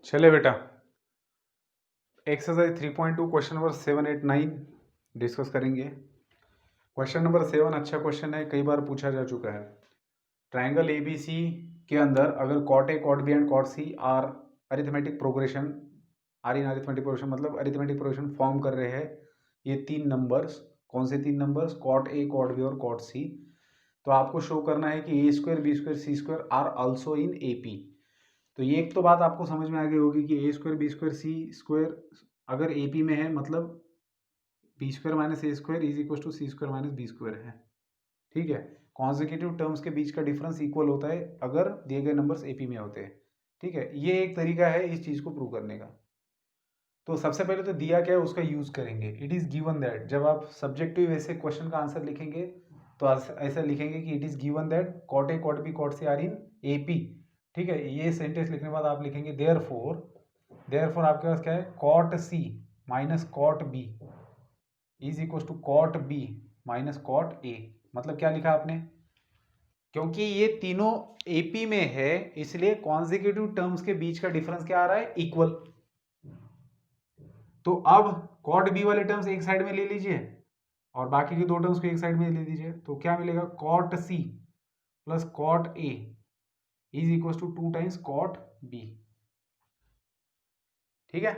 चले बेटा, exercise 3.2 question number 7, 8, 9 discuss करेंगे। क्वेश्चन नंबर 7 अच्छा क्वेश्चन है, कई बार पूछा जा चुका है। ट्राइंगल ABC के अंदर अगर cot A, cot B and cot C are arithmetic progression, are in arithmetic progression मतलब अरिथमेटिक प्रोग्रेशन फॉर्म कर रहे हैं ये तीन नंबर्स। कौन से तीन numbers? Cot A, cot B और कॉट सी। तो आपको शो करना है कि A square, B square, C square are also in AP। तो ये एक तो बात आपको समझ में आ गई होगी कि A square, B square, C square अगर AP में है मतलब B square minus A square is equal to C square minus B square है। ठीक है, कॉन्जिक्यूटिव टर्म्स के बीच का डिफरेंस इक्वल होता है अगर दिए गए नंबर्स AP में होते हैं। ठीक है, ये एक तरीका है इस चीज को प्रूव करने का। तो सबसे पहले तो दिया क्या है उसका यूज करेंगे। इट इज गिवन दैट, जब आप सब्जेक्टिव ऐसे क्वेश्चन का आंसर लिखेंगे तो ऐसा लिखेंगे कि it is given that cot A, cot B, cot C are in AP। ठीक है, ये सेंटेंस लिखने के बाद आप लिखेंगे देयरफॉर आपके पास क्या है? Cot C minus cot B is equal to cot B minus cot A. मतलब क्या लिखा आपने? क्योंकि ये तीनों AP में है इसलिए कॉन्जिक्यूटिव टर्म्स के बीच का डिफरेंस क्या आ रहा है? इक्वल। तो अब कॉट बी वाले टर्म्स एक साइड में ले लीजिए और बाकी के दो टर्म्स को एक साइड में ले लीजिए। तो क्या मिलेगा? Cot C plus cot A is equal to 2 times cot B. ठीक है,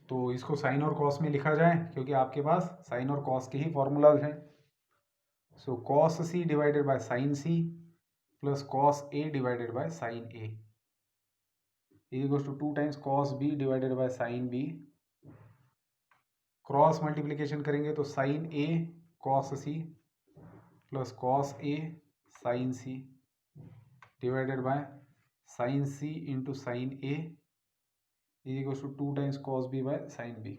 तो इसको साइन और कॉस में लिखा जाए क्योंकि आपके पास साइन और कॉस के ही फॉर्मूलाज हैं। So cos C divided by sine C plus cos A divided by sine A is equal to 2 times cos B divided by sine B. Cross multiplication करेंगे तो sine A cos C plus cos A sine C divided by sine C into sine A is equal to 2 times cos B by sine B.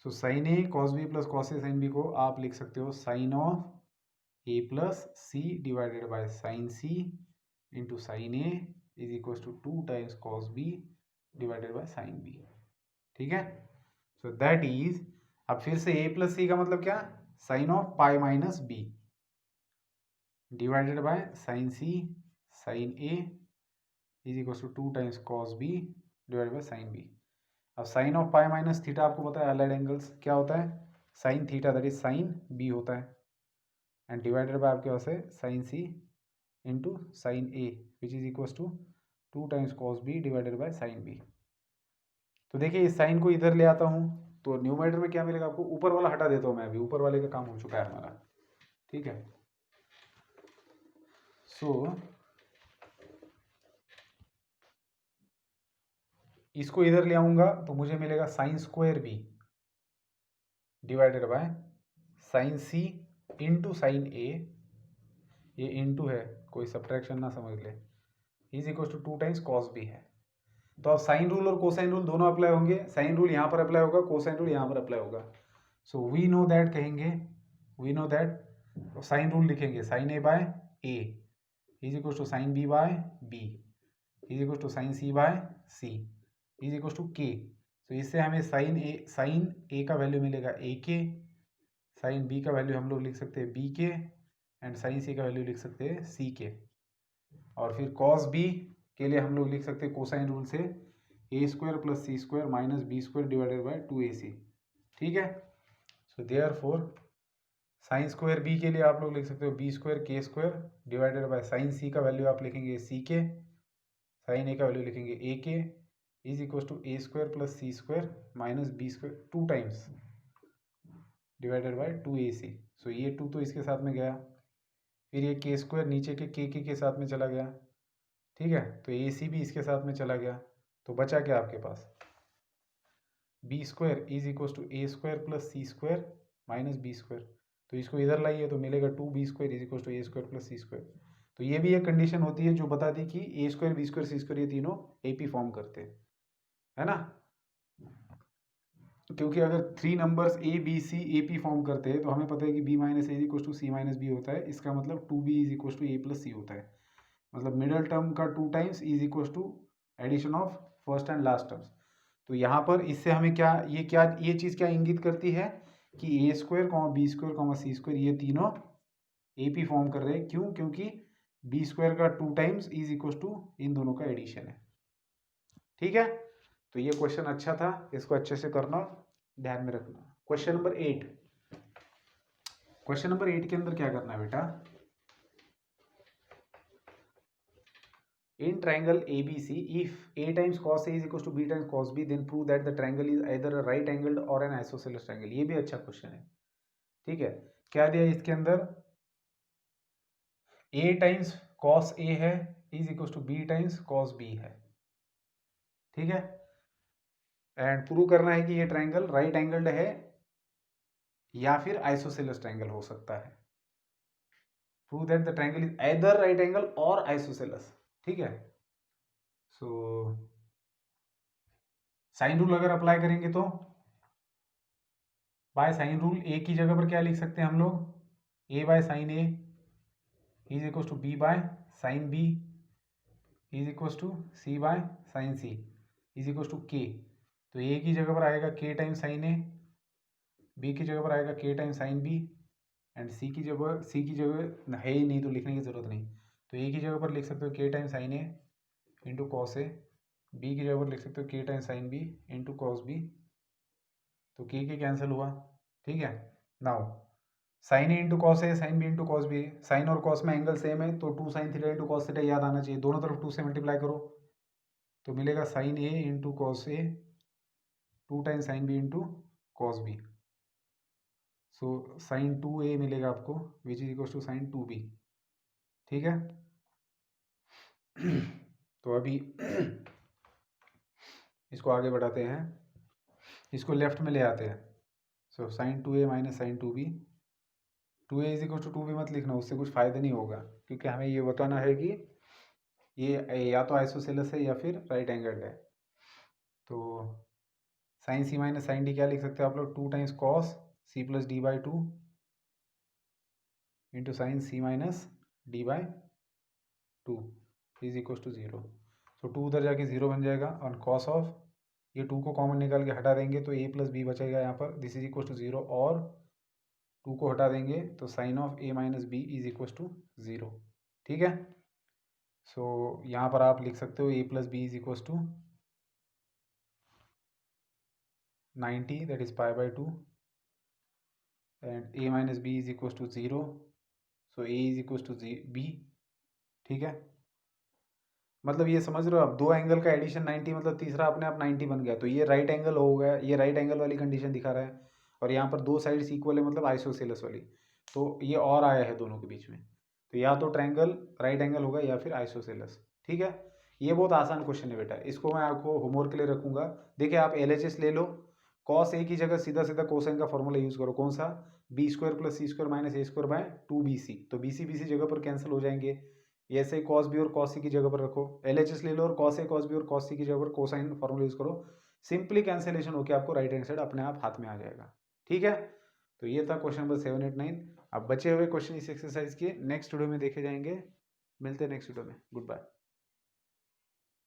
So sine A cos B plus cos A sine B को आप लिख सकते हो sine of A plus C divided by sine C into sine A is equal to 2 times cos B divided by sine B. ठीक है, so that is, अब फिर से ए प्लस सी का मतलब क्या? Sine of pi minus B divided by sine C sine A is equal to 2 times cos B divided by sine B. अब sine of pi minus theta आपको पता है अलाइड एंगल्स क्या होता है? Sine theta that is sine B होता है and divided by आपके पास है sine C into sine A which is equal to 2 times cos B divided by sine B. तो देखिए इस साइन को इधर ले आता हूँ तो न्यूमरेटर में क्या मिलेगा आपको? ऊपर वाला हटा देता हूँ मैं, अभी ऊपर वाले का काम हो चुका है हमारा। ठीक है, सो इसको इधर ले आऊंगा तो मुझे मिलेगा sine square B divided by sine C into sine A, ये इंटू है कोई सब्ट्रैक्शन ना समझ ले, is equal to 2 times cos B है। तो अब साइन रूल और कोसाइन रूल दोनों अप्लाई होंगे। साइन रूल यहाँ पर अप्लाई होगा, कोसाइन रूल यहाँ पर अप्लाई होगा। सो वी नो दैट कहेंगे, we know that sine rule लिखेंगे sine A by A is equal to sine B by B is equal to sine C by C is equal to K. तो इससे हमें sign ए का value मिलेगा ए के, sine B का value हम लोग लिख सकते हैं बी के एंड साइन सी का वैल्यू लिख सकते हैं सी के। और फिर कॉस बी के लिए हम लोग लिख सकते हैं कोसाइन रूल से A square plus C square minus B square divided by 2AC। ठीक है, so therefore sine square B के लिए आप लोग लिख सकते हो B square K square divided by sine C का वैल्यू आप लिखेंगे सी के, साइन ए का वैल्यू लिखेंगे ए के is equal to A square plus C square minus B square 2 times divided by 2AC। So ये 2 तो इसके साथ में गया, फिर ये के स्क्वायर नीचे के साथ में चला गया। ठीक है, तो AC भी इसके साथ में चला गया, तो बचा क्या आपके पास? B square is equal to A square plus C square minus B square. तो इसको इधर लाइए तो मिलेगा 2B square is equal to A square plus C square. तो ये भी एक कंडीशन होती है जो बताती कि A square, B square, C square ये तीनों AP फॉर्म करते हैं, है ना? क्योंकि अगर 3 numbers A B C AP form करते हैं तो हमें पता है कि B minus A equal to C minus B होता है। इसका मतलब 2B is equal to A plus C होता है। मतलब मिडल टर्म का 2 times is equal to addition of first and last terms. तो यहाँ पर इससे हमें क्या ये चीज़ क्या इंगित करती है कि A square comma B square comma C square ये तीनों AP फॉर्म कर रहे हैं। क्यों? क्योंकि बी स्क्वायर का 2 टाइम्स इज इक्वल टू इन दोनों का एडिशन है। ठीक है, तो ये क्वेश्चन अच्छा था, इसको अच्छे से करना, ध्यान में रखना। क्वेश्चन नंबर 8, क्वेश्चन नंबर 8 के अंदर क्या करना है बेटा, in triangle ABC if a times cos a is equals to b times cos b then prove that the triangle is either a right angled or an isosceles triangle। ये भी अच्छा question है। ठीक है, क्या दिया इसके अंदर, a टाइम्स cos a है is equals to b times cos b है। ठीक है, एंड प्रूव करना है कि ये ट्राइंगल राइट एंगल्ड है या फिर आइसोसेलेस ट्राइंगल हो सकता है। Prove that the triangle is either right angle और आइसोसेलेस। ठीक है, सो साइन रूल अगर अप्लाई करेंगे तो बाय साइन रूल ए की जगह पर क्या लिख सकते हैं हम लोग, A by sine A is equal to B by sine B is equal to C by sine C is equal to K. तो ए की जगह पर आएगा के टाइम साइन ए, बी की जगह पर आएगा के टाइम साइन बी, एंड सी की जगह है ही नहीं तो लिखने की ज़रूरत नहीं, तो ए की जगह पर लिख सकते हो K time sine A into cos A, B की जगह पर लिख सकते हो K time sine B into cos B, तो के कैंसिल हुआ। ठीक है, now sine A into cos A sine B into cos B, sine और कॉस में एंगल सेम है तो 2 sine theta into cos theta याद आना चाहिए, दोनों तरफ 2 से मल्टीप्लाई करो तो मिलेगा sine A into cos A 2 time sine B into cos B, so sine 2a मिलेगा आपको which is equal to sine 2b। ठीक है, तो अभी इसको आगे बढ़ाते हैं, इसको लेफ्ट में ले आते हैं। So sine 2a minus sine 2b, 2a is equal to 2b मत लिखना, उससे कुछ फ़ायदा नहीं होगा क्योंकि हमें ये बताना है कि ये या तो आइसोसेलेस है या फिर राइट एंगल्ड है। तो sine c minus sine d क्या लिख सकते हो आप लोग, 2 times cos c plus D by 2 into sine c minus D by 2 is equal to 0। So 2 उधर जाके 0 बन जाएगा और कॉस ऑफ ये 2 को कॉमन निकाल के हटा देंगे तो a प्लस बी बचेगा यहाँ पर, दिस इज इक्वल टू 0, और 2 को हटा देंगे तो sine of a minus B is equal to 0। ठीक है, सो यहाँ पर आप लिख सकते हो a plus B is equal to 90 that is pi by 2 and a minus B is equal to 0, so a is equal to b। ठीक है, मतलब ये समझ रहे हो आप, दो एंगल का एडिशन 90 मतलब तीसरा अपने आप 90 बन गया, तो ये राइट एंगल हो गया, ये राइट एंगल वाली कंडीशन दिखा रहा है और यहाँ पर दो साइड्स इक्वल है मतलब आइसोसेलेस वाली, तो ये और आया है दोनों के बीच में, तो या तो ट्रायंगल राइट एंगल होगा या फिर आइसोसेलेस। ठीक है, ये बहुत आसान क्वेश्चन है बेटा, इसको मैं आपको होमवर्क के लिए रखूंगा। देखिए आप LHS ले लो, कॉस ए की जगह सीधा सीधा कोसाइन का फॉर्मूला यूज करो, कौन सा, B square plus C square minus A square by 2bc, तो BC जगह पर कैंसिल हो जाएंगे, ये ऐसे कॉस बी और कॉस सी की जगह पर रखो, LHS ले लो और कॉस ए कॉस बी और कॉस सी की जगह पर कोसाइन फॉर्मूला यूज करो, सिंपली कैंसिलेशन होकर आपको राइट हैंड साइड अपने आप हाथ में आ जाएगा। ठीक है, तो ये था क्वेश्चन नंबर 7, 8, 9। अब बचे हुए क्वेश्चन इस एक्सरसाइज के नेक्स्ट वीडियो में देखे जाएंगे, मिलते हैं नेक्स्ट वीडियो में, गुड बाय।